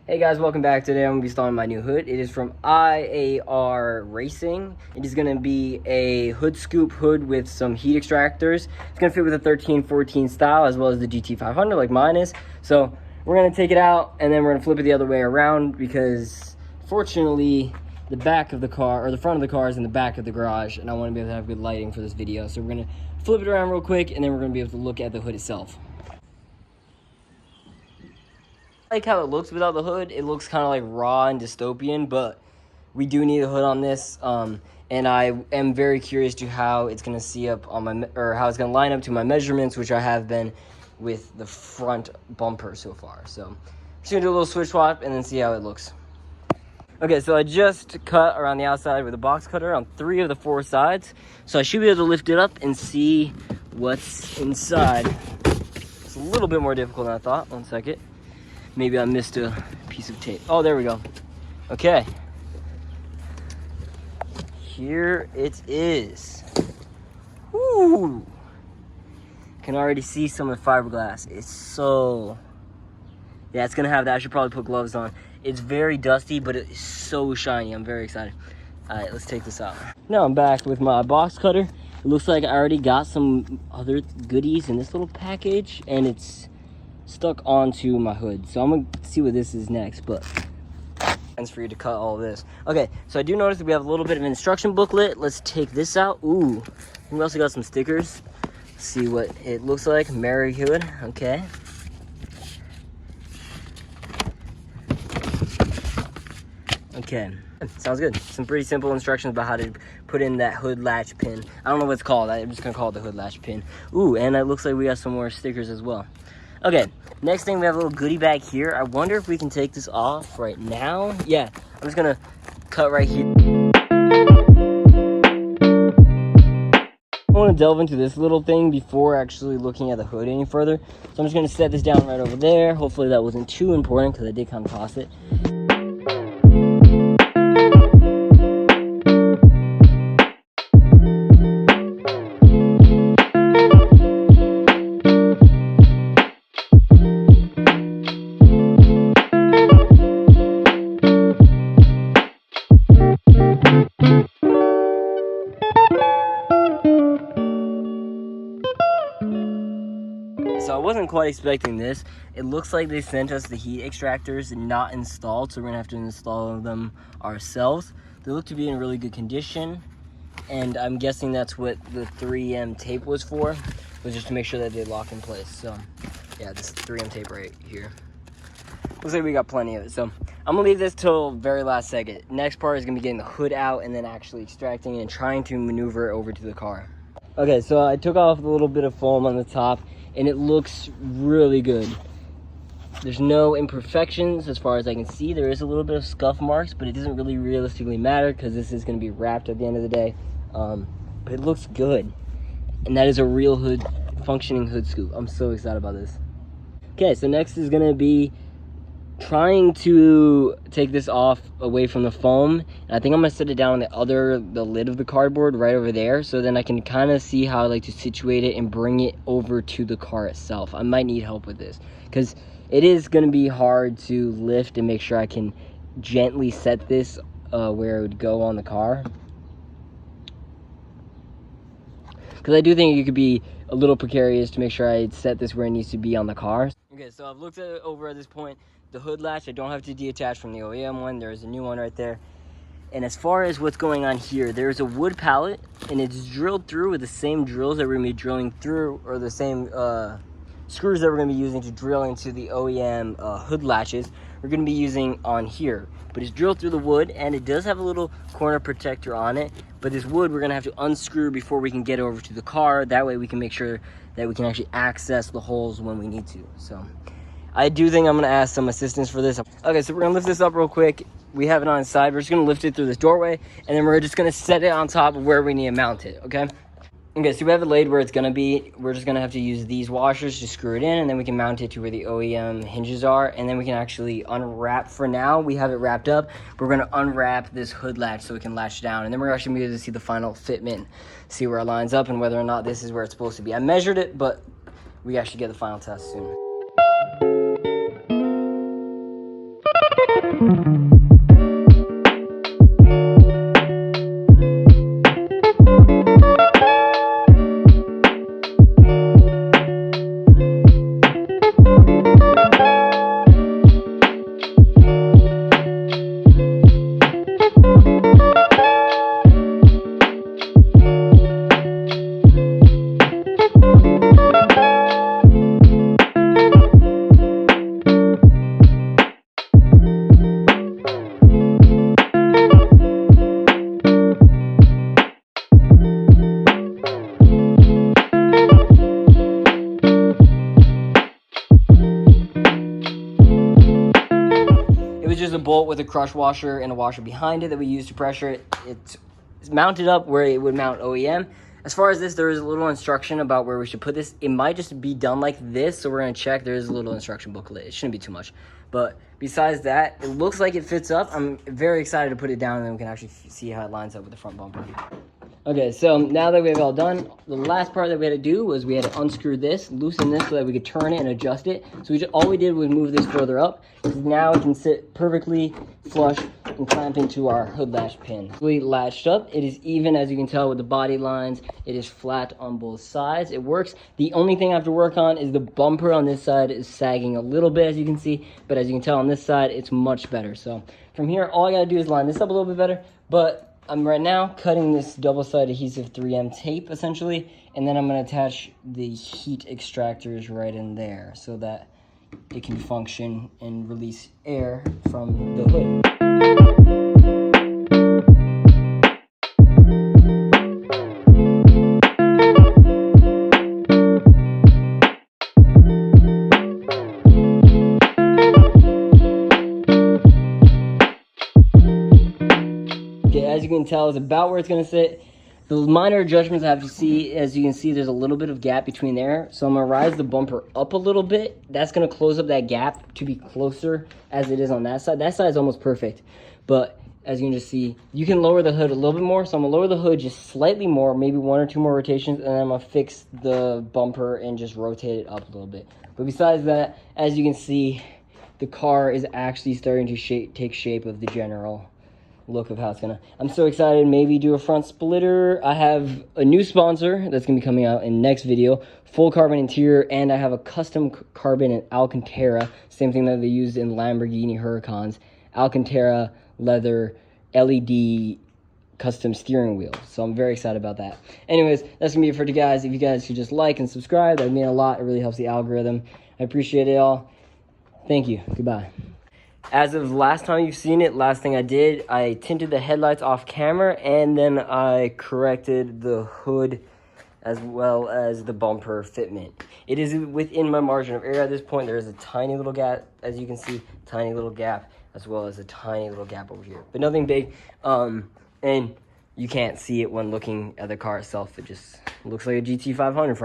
Hey guys, welcome back. Today I'm going to be installing my new hood. It is from IAR Racing. It is going to be a hood scoop hood with some heat extractors. It's going to fit with the 1314 style as well as the GT500 like mine is. So we're going to take it out and then we're going to flip it the other way around because fortunately the back of the car, or the front of the car, is in the back of the garage and I want to be able to have good lighting for this video. So we're going to flip it around real quick and then we're going to be able to look at the hood itself. I like how it looks without the hood. It looks kind of like raw and dystopian, but we do need a hood on this. And I am very curious to how it's going to see up on my, or how it's going to line up to my measurements, which I have been with the front bumper so far. So I'm just going to do a little switch swap and then see how it looks. Okay, so I just cut around the outside with a box cutter on 3 of the 4 sides. So I should be able to lift it up and see what's inside. It's a little bit more difficult than I thought. One second. Maybe I missed a piece of tape. Oh, there we go. Okay. Here it is. Woo! Can already see some of the fiberglass. It's so... Yeah, it's gonna have that. I should probably put gloves on. It's very dusty, but it's so shiny. I'm very excited. All right, let's take this out. Now I'm back with my box cutter. It looks like I already got some other goodies in this little package, and it's stuck onto my hood. So I'm gonna see what this is next, but thanks for you to cut all this. Okay, so I do notice that we have a little bit of an instruction booklet. Let's take this out. Ooh, we also got some stickers. Let's see what it looks like. Merry Hood. Okay. Okay, sounds good. Some pretty simple instructions about how to put in that hood latch pin. I don't know what it's called. I'm just gonna call it the hood latch pin. Ooh, and it looks like we got some more stickers as well. Okay, next thing, we have a little goodie bag here. I wonder if we can take this off right now. Yeah, I'm just gonna cut right here. I want to delve into this little thing before actually looking at the hood any further. So I'm just gonna set this down right over there. Hopefully that wasn't too important because I did kind of toss it. So I wasn't quite expecting this. It looks like they sent us the heat extractors not installed, so we're gonna have to install them ourselves. They look to be in really good condition, and I'm guessing that's what the 3M tape was for, was just to make sure that they lock in place. So yeah, this 3M tape right here. Looks like we got plenty of it. So I'm gonna leave this till very last second. Next part is gonna be getting the hood out and then actually extracting it and trying to maneuver it over to the car. Okay, so I took off a little bit of foam on the top, and it looks really good. There's no imperfections as far as I can see. There is a little bit of scuff marks, but it doesn't really realistically matter because this is going to be wrapped at the end of the day. But it looks good. And that is a real hood, functioning hood scoop. I'm so excited about this. Okay, so next is going to be trying to take this off away from the foam, and I think I'm gonna set it down on the lid of the cardboard right over there, so then I can kind of see how I like to situate it and bring it over to the car itself. I might need help with this because it is gonna be hard to lift and make sure I can gently set this where it would go on the car, because I do think it could be a little precarious to make sure I set this where it needs to be on the car. Okay, so I've looked at it over at this point. The hood latch, I don't have to detach from the OEM one. There's a new one right there. And as far as what's going on here, there's a wood pallet, and it's drilled through with the same drills that we're going to be drilling through, or the same screws that we're going to be using to drill into the OEM hood latches. We're going to be using on here. But it's drilled through the wood, and it does have a little corner protector on it. But this wood, we're going to have to unscrew before we can get over to the car. That way we can make sure that we can actually access the holes when we need to. So I do think I'm gonna ask some assistance for this. Okay, so we're gonna lift this up real quick. We have it on its side. We're just gonna lift it through this doorway, and then we're just gonna set it on top of where we need to mount it, okay? Okay, so we have it laid where it's gonna be. We're just gonna have to use these washers to screw it in, and then we can mount it to where the OEM hinges are, and then we can actually unwrap. For now, we have it wrapped up. We're gonna unwrap this hood latch so it can latch down, and then we're actually gonna be able to see the final fitment, see where it lines up, and whether or not this is where it's supposed to be. I measured it, but we actually get the final test soon. It was just a bolt with a crush washer and a washer behind it that we used to pressure it. It's mounted up where it would mount OEM. As far as this, there is a little instruction about where we should put this. It might just be done like this, so we're gonna check. There is a little instruction booklet. It shouldn't be too much. But besides that, it looks like it fits up. I'm very excited to put it down and then we can actually see how it lines up with the front bumper. Okay, so now that we have it all done, the last part that we had to do was we had to unscrew this, loosen this so that we could turn it and adjust it. So all we did was move this further up. Now it can sit perfectly flush and clamp into our hood latch pin. Fully latched up. It is even, as you can tell, with the body lines. It is flat on both sides. It works. The only thing I have to work on is the bumper on this side is sagging a little bit, as you can see. But as you can tell on this side, it's much better. So from here, all I got to do is line this up a little bit better. But I'm right now cutting this double-sided adhesive 3M tape, essentially, and then I'm going to attach the heat extractors right in there so that it can function and release air from the hood. As you can tell, is about where it's going to sit. The minor adjustments I have to see, as you can see, there's a little bit of gap between there. So I'm going to rise the bumper up a little bit. That's going to close up that gap to be closer as it is on that side. That side is almost perfect. But as you can just see, you can lower the hood a little bit more. So I'm going to lower the hood just slightly more, maybe 1 or 2 more rotations. And then I'm going to fix the bumper and just rotate it up a little bit. But besides that, as you can see, the car is actually starting to take shape of the general look of how it's gonna. I'm so excited. Maybe do a front splitter. I have a new sponsor that's gonna be coming out in next video. Full carbon interior, and I have a custom carbon in Alcantara. Same thing that they used in Lamborghini Huracans. Alcantara leather LED custom steering wheel. So I'm very excited about that. Anyways, that's gonna be it for today, guys. If you guys could just like and subscribe, that would mean a lot. It really helps the algorithm. I appreciate it all. Thank you. Goodbye. As of last time you've seen it, last thing I did, I tinted the headlights off camera and then I corrected the hood as well as the bumper fitment. It is within my margin of error at this point. There is a tiny little gap, as you can see, tiny little gap, as well as a tiny little gap over here. But nothing big, and you can't see it when looking at the car itself. It just looks like a GT500 front.